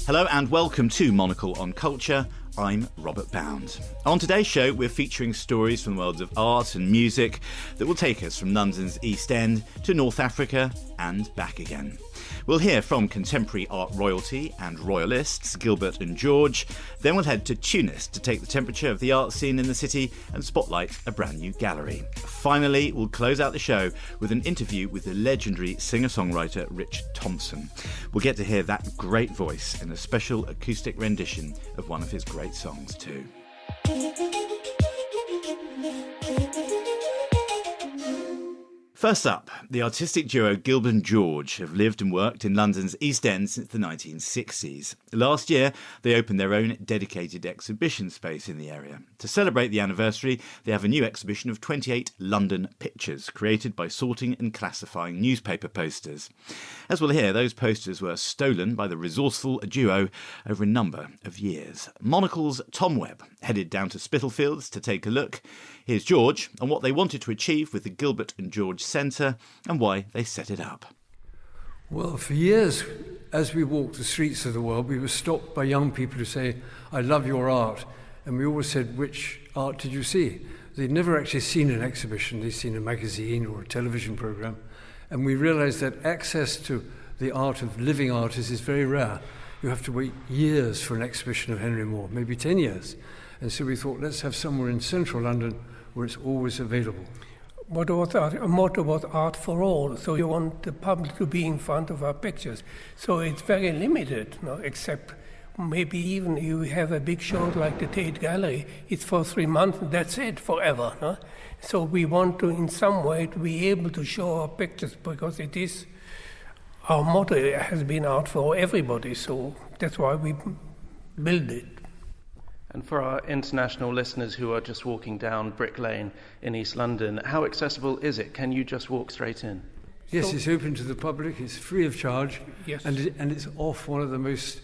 Hello and welcome to Monocle on Culture. I'm Robert Bound. On today's show, we're featuring stories from the worlds of art and music that will take us from London's East End to North Africa and back again. We'll hear from contemporary art royalty and royalists Gilbert and George. Then we'll head to Tunis to take the temperature of the art scene in the city and spotlight a brand new gallery. Finally, we'll close out the show with an interview with the legendary singer-songwriter Richard Thompson. We'll get to hear that great voice in a special acoustic rendition of one of his great songs too. First up, the artistic duo Gilbert and George have lived and worked in London's East End since the 1960s. Last year, they opened their own dedicated exhibition space in the area. To celebrate the anniversary, they have a new exhibition of 28 London pictures created by sorting and classifying newspaper posters. As we'll hear, those posters were stolen by the resourceful duo over a number of years. Monocle's Tom Webb headed down to Spitalfields to take a look. Here's George on what they wanted to achieve with the Gilbert and George Centre and why they set it up. Well, for years, as we walked the streets of the world, we were stopped by young people who say, "I love your art." And we always said, "Which art did you see?" They'd never actually seen an exhibition. They'd seen a magazine or a television program. And we realized that access to the art of living artists is very rare. You have to wait years for an exhibition of Henry Moore, maybe 10 years. And so we thought, let's have somewhere in central London where it's always available. What was our motto was art for all, so you want the public to be in front of our pictures. So it's very limited, except maybe even you have a big show like the Tate Gallery, it's for 3 months, that's it, forever. No? So we want to, in some way, to be able to show our pictures, because it is, our motto has been art for everybody, so that's why we build it. And for our international listeners who are just walking down Brick Lane in East London, how accessible is it? Can you just walk straight in? Yes, it's open to the public, it's free of charge, yes. and it's off one of the most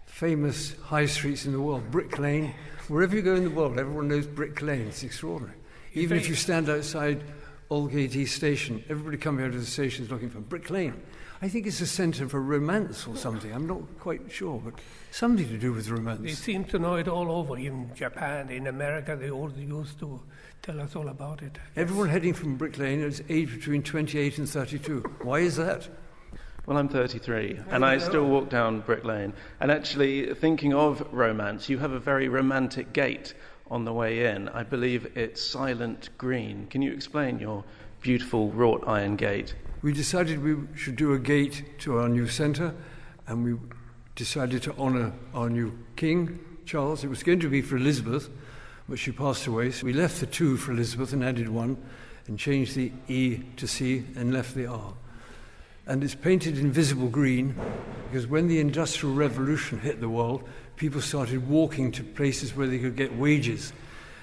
famous high streets in the world, Brick Lane. Wherever you go in the world, everyone knows Brick Lane. It's extraordinary. Even if you stand outside Aldgate East Station, everybody coming out of the station is looking for Brick Lane. I think it's a centre for romance or something. I'm not quite sure, but something to do with romance. They seem to know it all over. In Japan, in America, they all used to tell us all about it. Everyone heading from Brick Lane is aged between 28 and 32. Why is that? Well, I'm 33, and I still walk down Brick Lane. And actually, thinking of romance, you have a very romantic gate on the way in. I believe it's silent green. Can you explain your beautiful wrought iron gate? We decided we should do a gate to our new centre, and we decided to honour our new king, Charles. It was going to be for Elizabeth, but she passed away. So we left the 2 for Elizabeth and added 1, and changed the E to C and left the R. And it's painted in visible green, because when the Industrial Revolution hit the world, people started walking to places where they could get wages.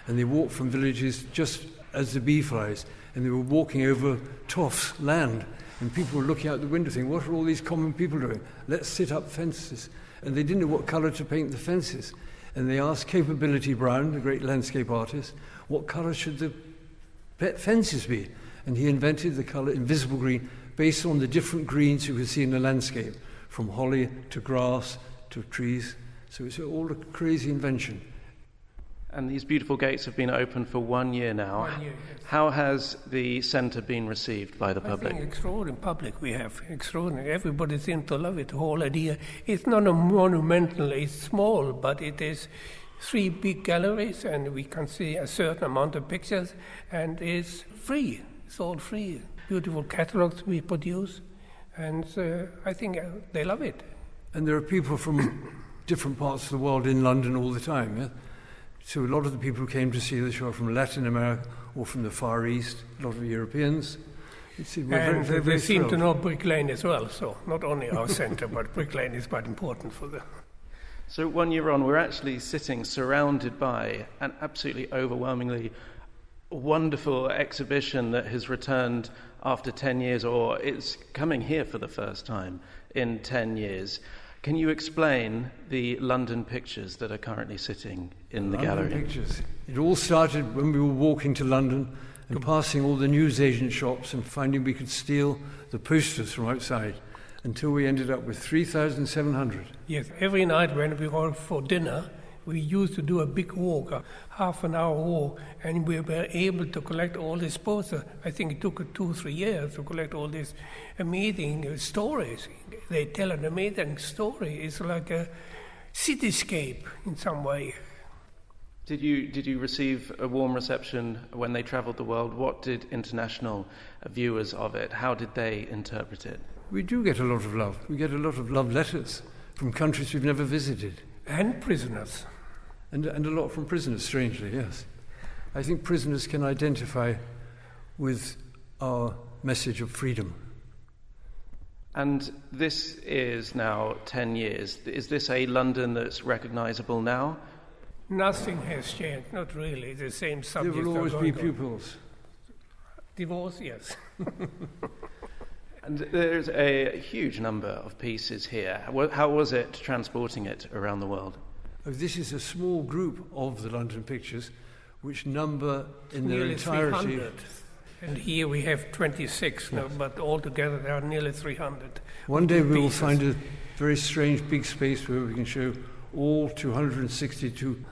And they walked from villages just as the bee flies, and they were walking over Toff's land, and people were looking out the window thinking, what are all these common people doing? Let's sit up fences. And they didn't know what colour to paint the fences. And they asked Capability Brown, the great landscape artist, what colour should the fences be? And he invented the colour invisible green based on the different greens you could see in the landscape, from holly to grass to trees. So it's all a crazy invention. And these beautiful gates have been open for 1 year now. 1 year, yes. How has the centre been received by the public? I think extraordinary public we have, extraordinary. Everybody seems to love it, the whole idea. It's not a monumental, it's small, but it is 3 big galleries, and we can see a certain amount of pictures, and it's free. It's all free. Beautiful catalogues we produce, and I think they love it. And there are people from different parts of the world in London all the time, yeah? So a lot of the people who came to see the show are from Latin America or from the Far East, a lot of Europeans. They seem to know Brick Lane as well, so not only our centre, but Brick Lane is quite important for them. So 1 year on, we're actually sitting surrounded by an absolutely overwhelmingly wonderful exhibition that has returned after 10 years, or it's coming here for the first time in 10 years. Can you explain the London pictures that are currently sitting in the gallery? London pictures. It all started when we were walking to London and passing all the newsagent shops and finding we could steal the posters from outside until we ended up with 3,700. Yes, every night when we go for dinner, we used to do a big walk, a half-an-hour walk, and we were able to collect all these posters. I think it took 2 or 3 years to collect all these amazing stories. They tell an amazing story. It's like a cityscape in some way. Did you receive a warm reception when they travelled the world? What did international viewers of it, how did they interpret it? We do get a lot of love. We get a lot of love letters from countries we've never visited. And prisoners. And a lot from prisoners, strangely, yes. I think prisoners can identify with our message of freedom. And this is now 10 years. Is this a London that's recognisable now? Nothing has changed, not really. The same subjects. There will always be pupils. Divorce, yes. And there's a huge number of pieces here. How was it transporting it around the world? This is a small group of the London pictures, which number in their nearly entirety. 300. And here we have 26, now, but altogether there are nearly 300. One day we will find a very strange big space where we can show all 262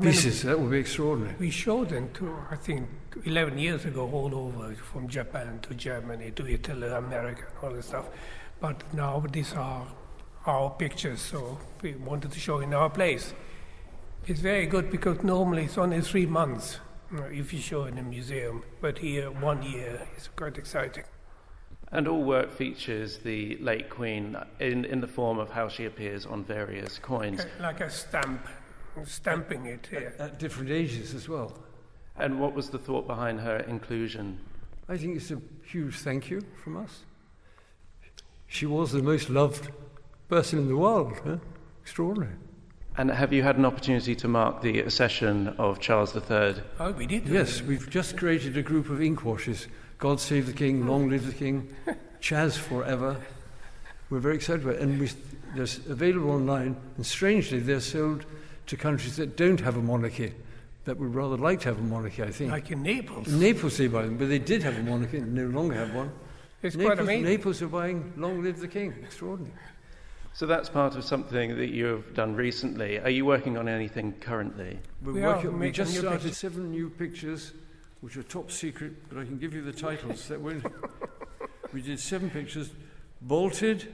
pieces. That will be extraordinary. We showed them, I think, 11 years ago all over, from Japan to Germany to Italy, America, and all this stuff. But now these are our pictures, so we wanted to show in our place. It's very good because normally it's only 3 months if you show in a museum, but here 1 year is quite exciting. And all work features the late Queen in the form of how she appears on various coins. Like a stamp, stamping it here. At different ages as well. And what was the thought behind her inclusion? I think it's a huge thank you from us. She was the most loved person in the world. Huh? Extraordinary. And have you had an opportunity to mark the accession of Charles III? Oh, we did. Yes, we've just created a group of ink washes. God save the King, long live the King, Chaz forever. We're very excited about it. And they're available online, and strangely, they're sold to countries that don't have a monarchy, that would rather like to have a monarchy, I think. Like in Naples. In Naples they buy them, but they did have a monarchy and no longer have one. It's quite amazing. Naples are buying long live the King. Extraordinary. So that's part of something that you've done recently. Are you working on anything currently? We just started 7 new pictures, which are top secret, but I can give you the titles. We did 7 pictures. Bolted,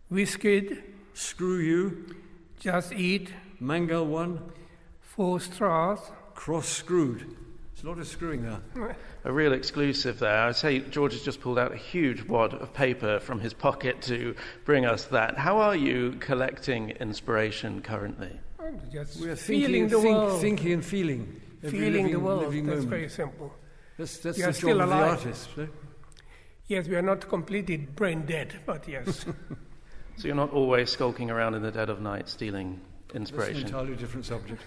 Whisked, Screw You, Just Eat, Mangal 1, 4 Straws, Cross Screwed. There's a lot of screwing there. A real exclusive there. I'd say George has just pulled out a huge wad of paper from his pocket to bring us that. How are you collecting inspiration currently? Just We are feeling the world. thinking and feeling. Feeling the world. That's moment. very simple. That's We the are job still of the alive. artist. Right? Yes, we are not completely brain dead, but yes. So you're not always skulking around in the dead of night stealing That's an inspiration. entirely different subject.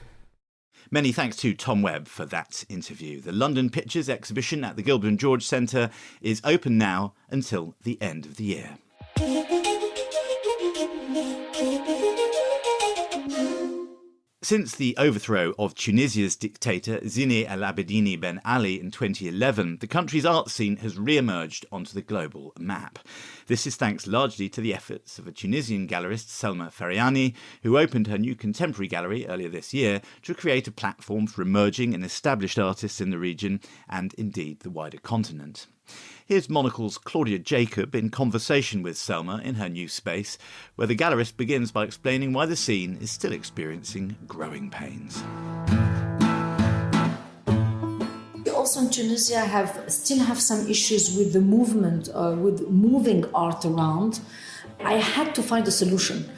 Many thanks to Tom Webb for that interview. The London Pictures exhibition at the Gilbert and George Centre is open now until the end of the year. Since the overthrow of Tunisia's dictator Zine El Abidine Ben Ali in 2011, the country's art scene has re-emerged onto the global map. This is thanks largely to the efforts of a Tunisian gallerist, Selma Feriani, who opened her new contemporary gallery earlier this year to create a platform for emerging and established artists in the region and indeed the wider continent. Here's Monocle's Claudia Jacob in conversation with Selma in her new space, where the gallerist begins by explaining why the scene is still experiencing growing pains. We also in Tunisia still have some issues with the movement, with moving art around. I had to find a solution.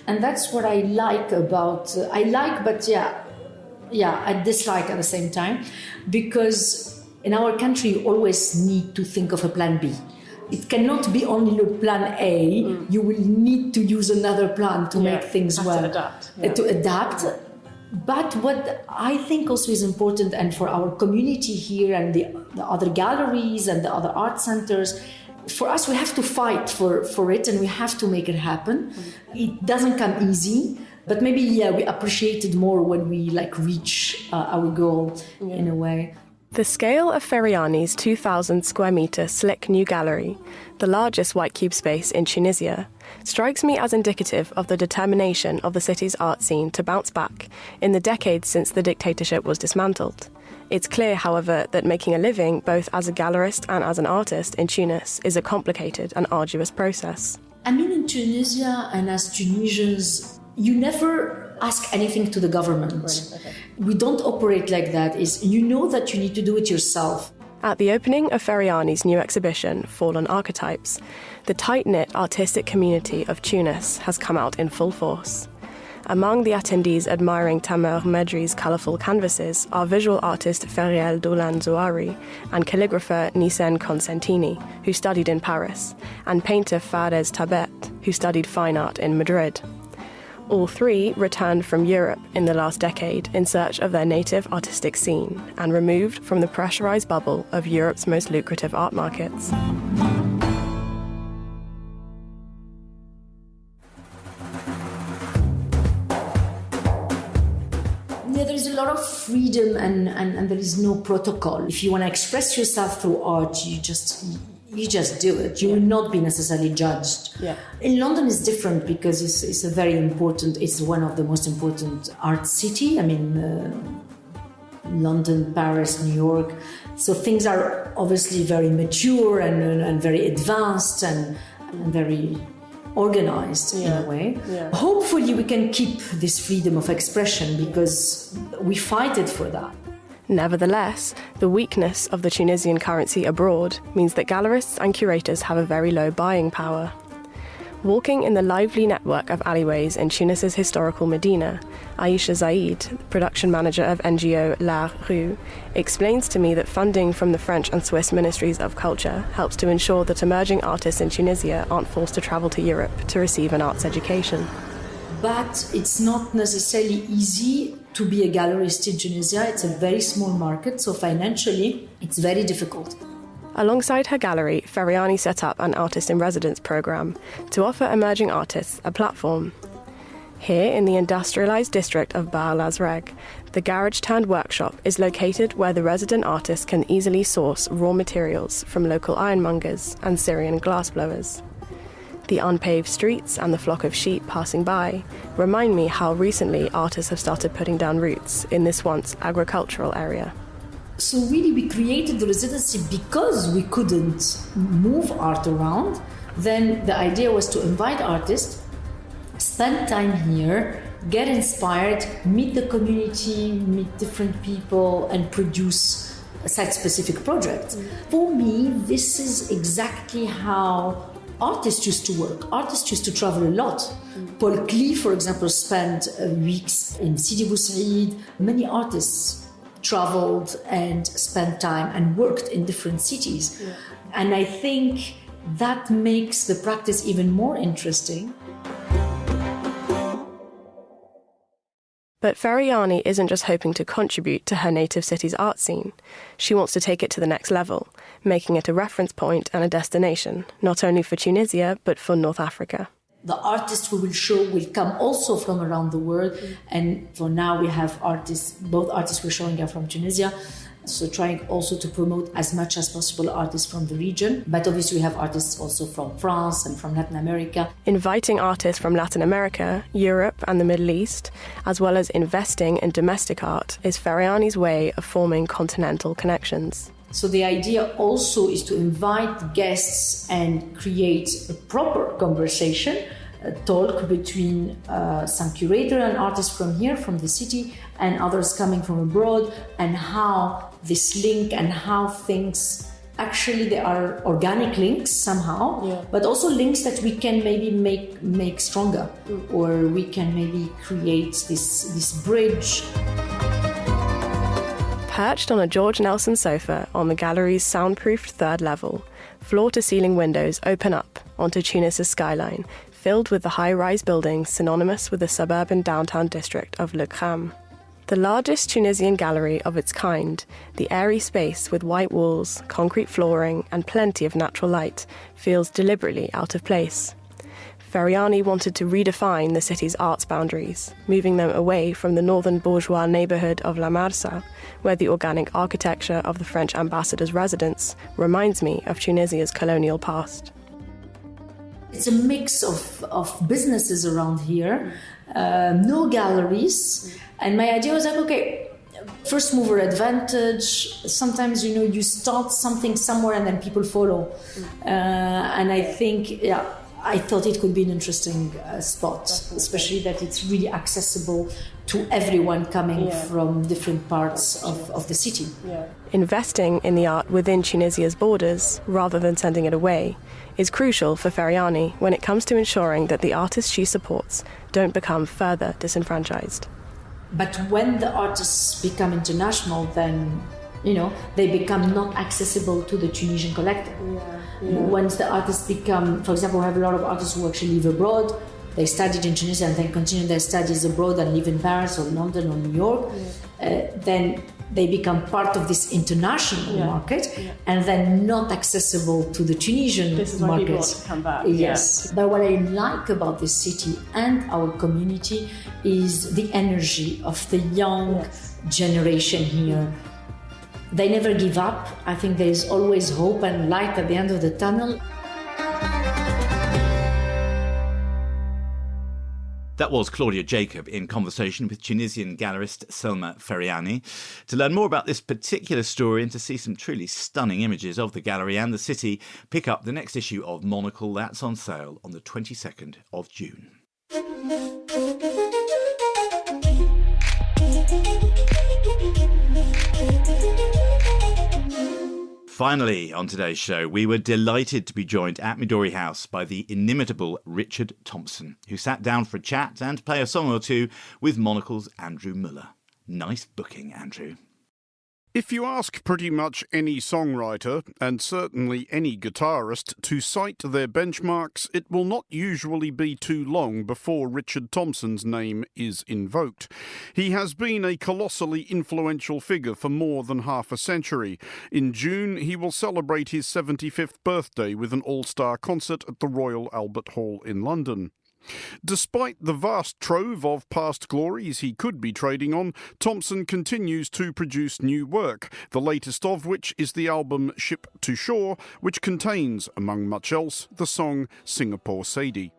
And that's what I like about, I dislike at the same time, because in our country, you always need to think of a plan B. It cannot be only the plan A. You will need to use another plan to make things well. To adapt. But what I think also is important, and for our community here and the other galleries and the other art centers, for us, we have to fight for it, and we have to make it happen. It doesn't come easy, but maybe, we appreciate it more when we reach our goal in a way. The scale of Feriani's 2,000 square metre slick new gallery, the largest white cube space in Tunisia, strikes me as indicative of the determination of the city's art scene to bounce back in the decades since the dictatorship was dismantled. It's clear, however, that making a living both as a gallerist and as an artist in Tunis is a complicated and arduous process. I mean, in Tunisia, and as Tunisians, you never ask anything to the government. Right, okay. We don't operate like that. You know that you need to do it yourself. At the opening of Feriani's new exhibition, Fallen Archetypes, the tight-knit artistic community of Tunis has come out in full force. Among the attendees admiring Tamer Medri's colourful canvases are visual artist Feriel Doulan Zouari and calligrapher Nissen Consentini, who studied in Paris, and painter Fares Tabet, who studied fine art in Madrid. All three returned from Europe in the last decade in search of their native artistic scene and removed from the pressurised bubble of Europe's most lucrative art markets. There is a lot of freedom and there is no protocol. If you want to express yourself through art, you just do it. You will not be necessarily judged. Yeah. In London it's different because it's one of the most important art city. I mean, London, Paris, New York. So things are obviously very mature and very advanced and very organized in a way. Yeah. Hopefully we can keep this freedom of expression because we fight it for that. Nevertheless, the weakness of the Tunisian currency abroad means that gallerists and curators have a very low buying power. Walking in the lively network of alleyways in Tunis's historical Medina, Aisha Zaid, production manager of NGO La Rue, explains to me that funding from the French and Swiss Ministries of Culture helps to ensure that emerging artists in Tunisia aren't forced to travel to Europe to receive an arts education. But it's not necessarily easy to be a gallerist in Tunisia. It's a very small market, so financially it's very difficult. Alongside her gallery, Feriani set up an artist-in-residence programme to offer emerging artists a platform. Here, in the industrialised district of Bar Lazreg, the garage-turned-workshop is located where the resident artists can easily source raw materials from local ironmongers and Syrian glassblowers. The unpaved streets and the flock of sheep passing by remind me how recently artists have started putting down roots in this once agricultural area. So really we created the residency because we couldn't move art around. Then the idea was to invite artists, spend time here, get inspired, meet the community, meet different people and produce a site-specific project. For me, this is exactly how artists used to work. Artists used to travel a lot. Paul Klee, for example, spent weeks in Sidi Bou Said. Many artists traveled and spent time and worked in different cities. Yeah. And I think that makes the practice even more interesting. But Feriani isn't just hoping to contribute to her native city's art scene. She wants to take it to the next level, making it a reference point and a destination, not only for Tunisia, but for North Africa. The artists we will show will come also from around the world. And for now we have both artists we're showing are from Tunisia. So trying also to promote as much as possible artists from the region. But obviously we have artists also from France and from Latin America. Inviting artists from Latin America, Europe and the Middle East, as well as investing in domestic art, is Feriani's way of forming continental connections. So the idea also is to invite guests and create a proper conversation, a talk between some curator and artists from here, from the city, and others coming from abroad, and how this link and how things, actually they are organic links somehow, but also links that we can maybe make stronger, or we can maybe create this bridge. Perched on a George Nelson sofa on the gallery's soundproofed third level, floor-to-ceiling windows open up onto Tunis's skyline, filled with the high-rise buildings synonymous with the suburban downtown district of Le Kram. The largest Tunisian gallery of its kind, the airy space with white walls, concrete flooring, and plenty of natural light, feels deliberately out of place. Feriani wanted to redefine the city's arts boundaries, moving them away from the northern bourgeois neighbourhood of La Marsa, where the organic architecture of the French ambassador's residence reminds me of Tunisia's colonial past. It's a mix of businesses around here, no galleries, and my idea was like, okay, first mover advantage. Sometimes, you start something somewhere and then people follow. And I think, I thought it could be an interesting spot, especially that it's really accessible to everyone coming from different parts of the city. Investing in the art within Tunisia's borders, rather than sending it away, is crucial for Feriani when it comes to ensuring that the artists she supports don't become further disenfranchised. But when the artists become international, then, they become not accessible to the Tunisian collector. Once the artists become, for example, we have a lot of artists who actually live abroad. They studied in Tunisia and then continue their studies abroad and live in Paris or London or New York. Then they become part of this international market and then not accessible to the Tunisian market. This is why people want to come back. Yes. But what I like about this city and our community is the energy of the young generation here. They never give up. I think there is always hope and light at the end of the tunnel. That was Claudia Jacob in conversation with Tunisian gallerist Selma Feriani. To learn more about this particular story and to see some truly stunning images of the gallery and the city, pick up the next issue of Monocle. That's on sale on the 22nd of June. Finally, on today's show, we were delighted to be joined at Midori House by the inimitable Richard Thompson, who sat down for a chat and play a song or two with Monocle's Andrew Muller. Nice booking, Andrew. If you ask pretty much any songwriter, and certainly any guitarist, to cite their benchmarks, it will not usually be too long before Richard Thompson's name is invoked. He has been a colossally influential figure for more than half a century. In June, he will celebrate his 75th birthday with an all-star concert at the Royal Albert Hall in London. Despite the vast trove of past glories he could be trading on, Thompson continues to produce new work, the latest of which is the album Ship to Shore, which contains, among much else, the song Singapore Sadie.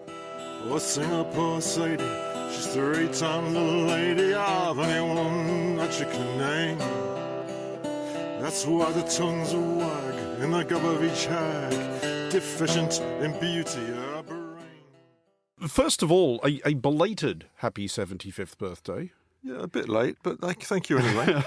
Oh, Singapore Sadie, she's 3-time little lady of anyone that you can name. That's why the tongues are wag in the gob of each hag, deficient in beauty. First of all, a belated happy 75th birthday. Yeah, a bit late, but thank you anyway.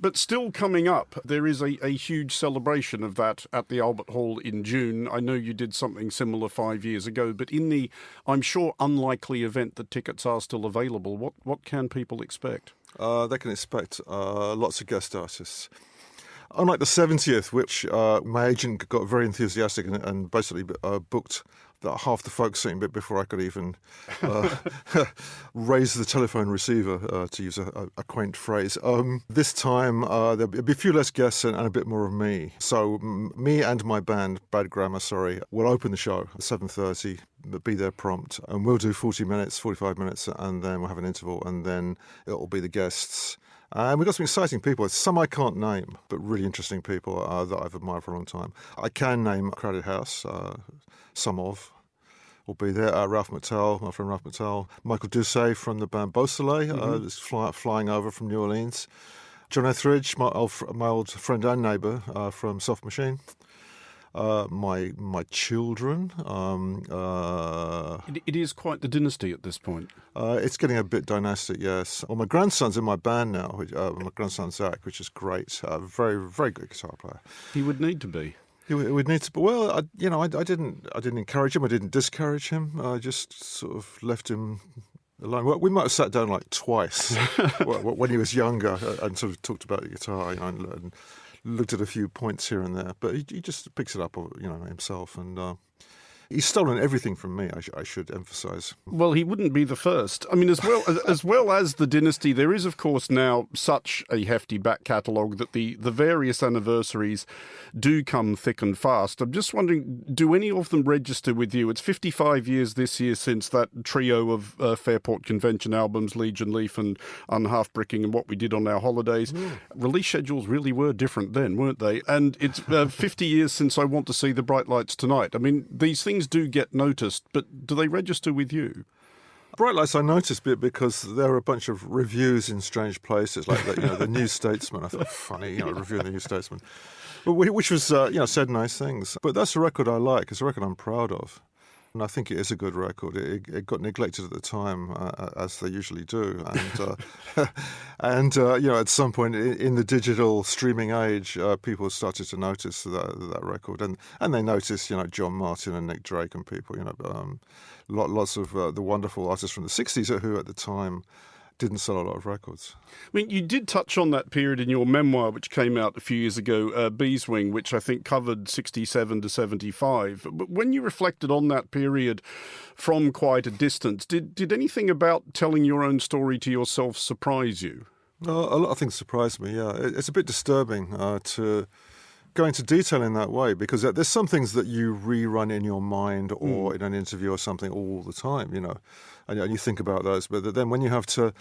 But still coming up, there is a huge celebration of that at the Albert Hall in June. I know you did something similar 5 years ago, but in the, I'm sure, unlikely event that tickets are still available, what can people expect? They can expect lots of guest artists. Unlike the 70th, which my agent got very enthusiastic and basically booked half the folk scene bit before I could even raise the telephone receiver, to use a quaint phrase. This time, there'll be a few less guests and a bit more of me. So me and my band, Bad Grammar, will open the show at 7:30, be there prompt, and we'll do 40 minutes, 45 minutes, and then we'll have an interval, and then it'll be the guests. And we've got some exciting people. Some I can't name, but really interesting people that I've admired for a long time. I can name Crowded House, some of will be there. Ralph McTell, my friend Ralph McTell. Michael Doucet from the band Beausoleil, is flying over from New Orleans. John Etheridge, my old friend and neighbour from Soft Machine. My children. It is quite the dynasty at this point. It's getting a bit dynastic, yes. Well, my grandson's in my band now. My grandson Zach, which is great. Very, very good guitar player. He would need to be. He would need to. Well, I didn't encourage him. I didn't discourage him. I just sort of left him alone. Well, we might have sat down like twice when he was younger and sort of talked about the guitar, and looked at a few points here and there. But he just picks it up, himself, and He's stolen everything from me, I should emphasise. Well, he wouldn't be the first. I mean, as well as the dynasty, there is, of course, now such a hefty back catalogue that the various anniversaries do come thick and fast. I'm just wondering, do any of them register with you? It's 55 years this year since that trio of Fairport Convention albums, Legion Leaf and Unhalf Bricking and What We Did on Our Holidays. Release schedules really were different then, weren't they? And it's 50 years since I Want to See the Bright Lights Tonight. I mean, these things do get noticed, but do they register with you? Bright Lights I noticed because there are a bunch of reviews in strange places, like the New Statesman. I thought, funny, reviewing the New Statesman, which was said nice things. But that's a record I like. It's a record I'm proud of. And I think it is a good record. It got neglected at the time, as they usually do. And at some point in the digital streaming age, people started to notice that record, and they noticed, John Martin and Nick Drake and people, lots of the wonderful artists from the '60s who at the time didn't sell a lot of records. I mean, you did touch on that period in your memoir, which came out a few years ago, Beeswing, which I think covered 67 to 75. But when you reflected on that period from quite a distance, did anything about telling your own story to yourself surprise you? A lot of things surprised me, yeah. It's a bit disturbing to go into detail in that way, because there's some things that you rerun in your mind or in an interview or something all the time, and you think about those. But then when you have to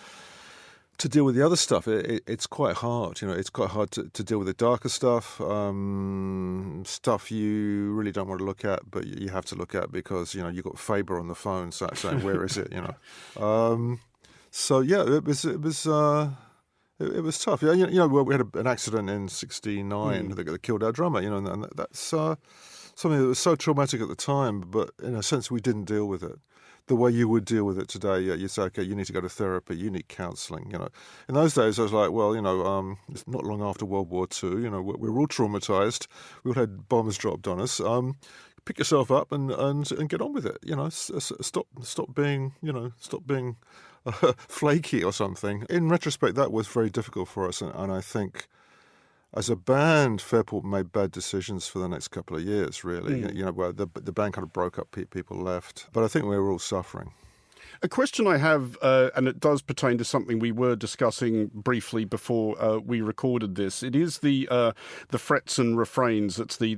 deal with the other stuff, it's quite hard. It's quite hard to deal with the darker stuff, stuff you really don't want to look at, but you have to look at because, you've got Faber on the phone saying, where is it, So, yeah, it was tough. We had an accident in '69 that killed our drummer, and that's something that was so traumatic at the time, but in a sense we didn't deal with it the way you would deal with it today. You'd say, okay, you need to go to therapy, you need counselling. In those days I was like, well, it's not long after World War II. We were all traumatised. We all had bombs dropped on us. Pick yourself up and get on with it. Stop being flaky or something. In retrospect, that was very difficult for us, and I think as a band, Fairport made bad decisions for the next couple of years, really. Where the band kind of broke up, people left. But I think we were all suffering. A question I have, and it does pertain to something we were discussing briefly before we recorded this. It is the frets and refrains. It's the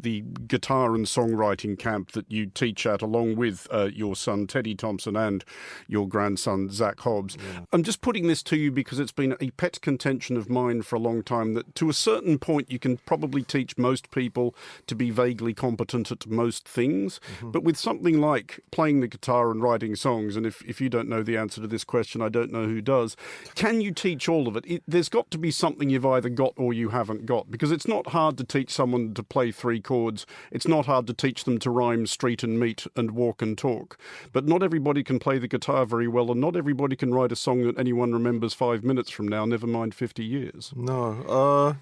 guitar and songwriting camp that you teach at, along with your son Teddy Thompson and your grandson Zach Hobbs. Yeah. I'm just putting this to you because it's been a pet contention of mine for a long time that to a certain point you can probably teach most people to be vaguely competent at most things. But with something like playing the guitar and writing songs, and if you don't know the answer to this question, I don't know who does. Can you teach all of it? There's got to be something you've either got or you haven't got, because it's not hard to teach someone to play three chords. It's not hard to teach them to rhyme street and meet and walk and talk. But not everybody can play the guitar very well, and not everybody can write a song that anyone remembers 5 minutes from now, never mind 50 years. No,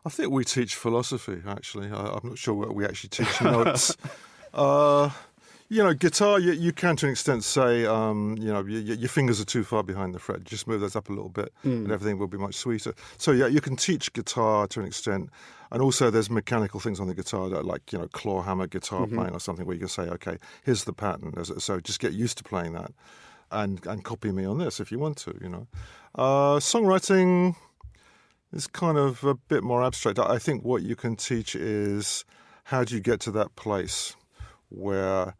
I think we teach philosophy, actually. I'm not sure what we actually teach notes. Guitar, you can to an extent say, your fingers are too far behind the fret. Just move those up a little bit and everything will be much sweeter. So, yeah, you can teach guitar to an extent. And also there's mechanical things on the guitar that like, claw hammer guitar playing or something where you can say, okay, here's the pattern. So just get used to playing that and copy me on this if you want to, Songwriting is kind of a bit more abstract. I think what you can teach is how do you get to that place where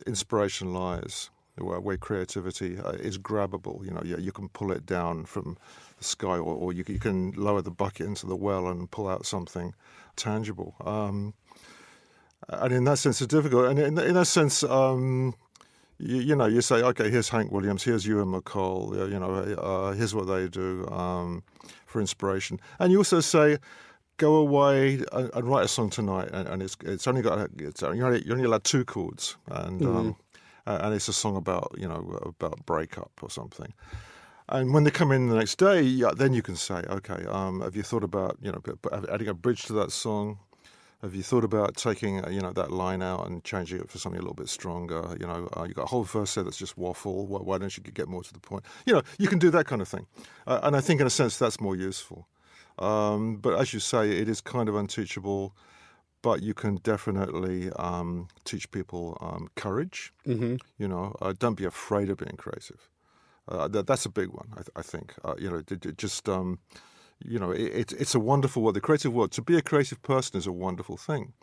inspiration lies, where creativity is grabbable. You can pull it down from the sky, or you can lower the bucket into the well and pull out something tangible. And in that sense, it's difficult. And in that sense, you say, okay, here's Hank Williams, here's Ewan McCall, here's what they do for inspiration. And you also say, go away and write a song tonight, and it's only got you're only allowed 2 chords, and it's a song about about breakup or something. And when they come in the next day, then you can say, okay, have you thought about adding a bridge to that song? Have you thought about taking that line out and changing it for something a little bit stronger? You got a whole verse there that's just waffle. Why don't you get more to the point? You can do that kind of thing, and I think in a sense that's more useful. But as you say, it is kind of unteachable but you can definitely teach people courage. You know, don't be afraid of being creative. That's a big one, I think. You know, just you know, it's a wonderful word. The creative word. To be a creative person is a wonderful thing.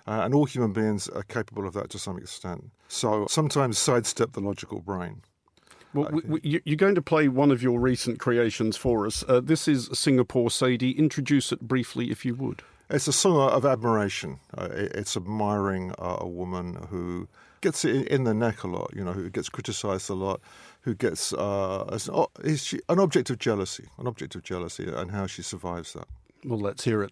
And all human beings are capable of that to some extent. So sometimes sidestep the logical brain. Well, you're going to play one of your recent creations for us. This is Singapore Sadie. Introduce it briefly, if you would. It's a song of admiration. It's admiring a woman who gets it in the neck a lot, you know, who gets criticised a lot, who gets an object of jealousy, and how she survives that. Well, let's hear it.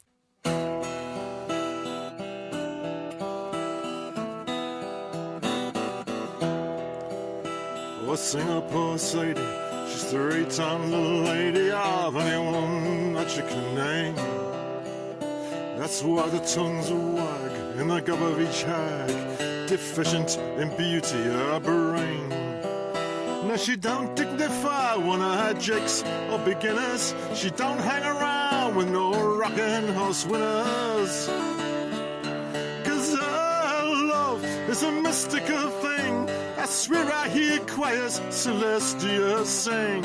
Oh, Singapore Sadie, she's 3 times the lady of anyone that you can name. That's why the tongues wag in the gob of each hag, deficient in beauty or brain. Now she don't dignify one of her jakes or beginners. She don't hang around with no rockin' horse winners. 'Cause her love is a mystical thing. I swear I hear choirs celestial sing.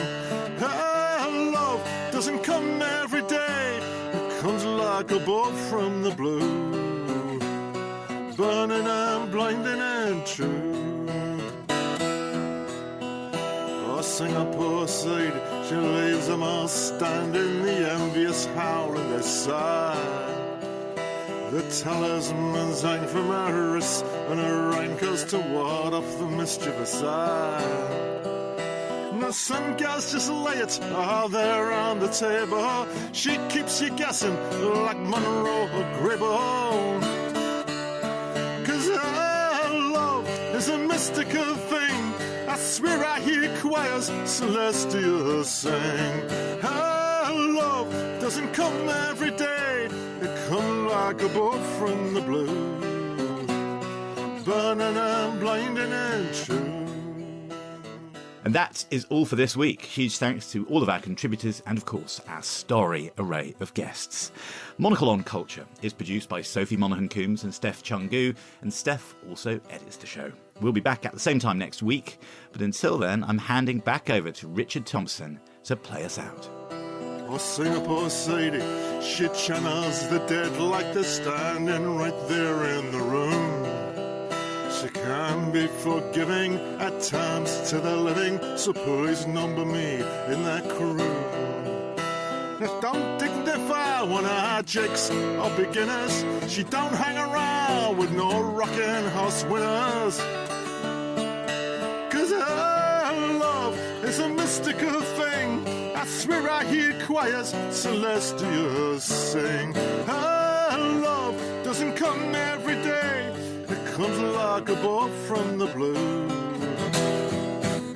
Her love doesn't come every day. It comes like a bolt from the blue, burning and blinding and true. Oh, Singapore Sadie, she leaves them all standing, the envious howling their side. The talismans hang from her wrists, and her raincoats to ward off the mischievous eye. Now some gals just lay it all there on the table. She keeps you guessing like Monroe or Gribble. 'Cause her love is a mystical thing. I swear I hear choirs celestial sing. Her love doesn't come every day. It comes like a bolt from the blue, burning and blinding and true. And that is all for this week. Huge thanks to all of our contributors and, of course, our starry array of guests. Monocle on Culture is produced by Sophie Monaghan-Coombs and Steph Chung-Gu, and Steph also edits the show. We'll be back at the same time next week, but until then, I'm handing back over to Richard Thompson to play us out. Oh, Singapore Sadie, she channels the dead like they're standing right there in the room. She can be forgiving at times to the living, so please number me in that crew. Now don't dignify one of her jakes or beginners. She don't hang around with no rockin' horse winners. 'Cause her love is a mystical thing. I swear I hear choirs celestial sing. Her love doesn't come every day. It comes like a bolt from the blue.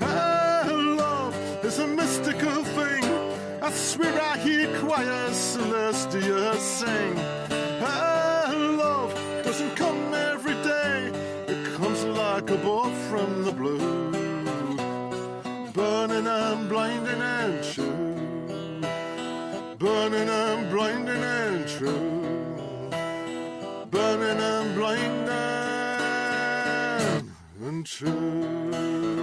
Her love is a mystical thing. I swear I hear choirs celestial sing. Her love doesn't come every day. It comes like a bolt from the blue, burning and blinding and true, burning and blinding and true, burning and blinding and true.